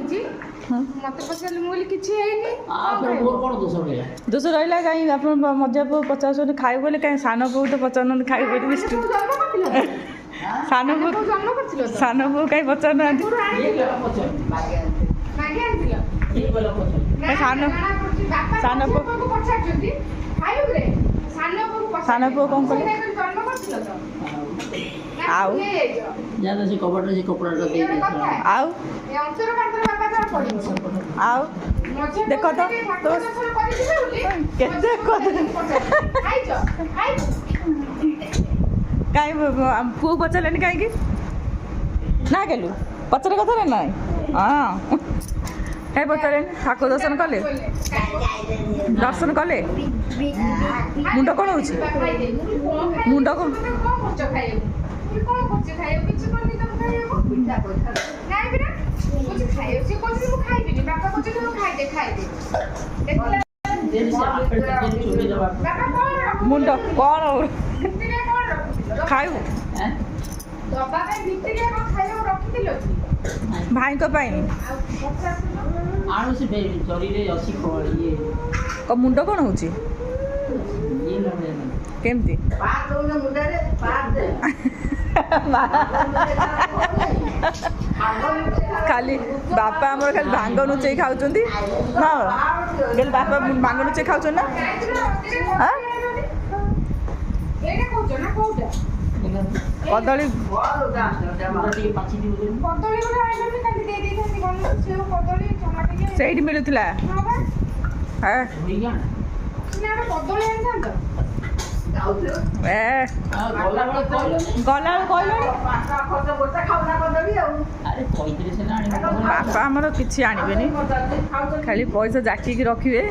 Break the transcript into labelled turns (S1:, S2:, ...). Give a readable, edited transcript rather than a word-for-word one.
S1: ହେଇଛି ମତେ ପଚାରିଲେ ମୁଁ କହିଲି କିଛି ହେଇନି।
S2: ଦୋଷ ରହିଲା କାହିଁ ଆପଣ ମଜା ପୁଅ ପଚାରୁଛନ୍ତି ଖାଇବୁ ବୋଲି କାହିଁ ସାନ ପୁଅ ତ ପଚାରୁନାହାନ୍ତି ଖାଇବୁ ବୋଲି ବିଷ୍ଣୁ ସାନ ପୁଅ
S1: ଜନ୍ମ କରିଥିଲ ତ
S2: ସାନ ପୁଅ କାହିଁ ପଚାରୁନାହାନ୍ତି
S1: ମାଗି ଆଣିଥିଲ
S2: ସାନ ସାନ ପୁଅ
S1: ପଚାରୁଛନ୍ତି ଖାଇବୁ ରେ
S2: ସାନ ପୁଅ କ'ଣ କଲେ
S1: ଜନ୍ମ କରିଥିଲ ତ
S2: ଆଉ ଆଉ ଆଉ ଦେଖ ତ କେତେ କାହିଁ ପୁଅ ପଚାରିଲେନି କାହିଁକି ନା ଗେଲୁ ପଚାର କଥା ନା ନାଇଁ ହଁ କାହିଁ ପଚାରେନି ଠାକୁର ଦର୍ଶନ କଲେ ଦର୍ଶନ କଲେ ମୁଣ୍ଡ କ'ଣ ହେଉଛି ମୁଣ୍ଡ କ'ଣ ମୁଣ୍ଡ କ'ଣ ଖାଇବୁ ଭାଇଙ୍କ ପାଇଁ ମୁଣ୍ଡ କ'ଣ ହେଉଛି କେମିତି ଖାଲି ବାପା ଆମର ଖାଲି ଭାଙ୍ଗ ନୁଚେଇ ଖାଉଛନ୍ତି ନା କହିଲେ ବାପା ଭାଙ୍ଗ ନୁଚେଇ ଖାଉଛନ୍ତି ନା କଦଳୀ ସେଇଠି ମିଳୁଥିଲା ବାପା ଆମର କିଛି ଆଣିବେନି ଖାଲି ପଇସା ଜାକିକି ରଖିବେ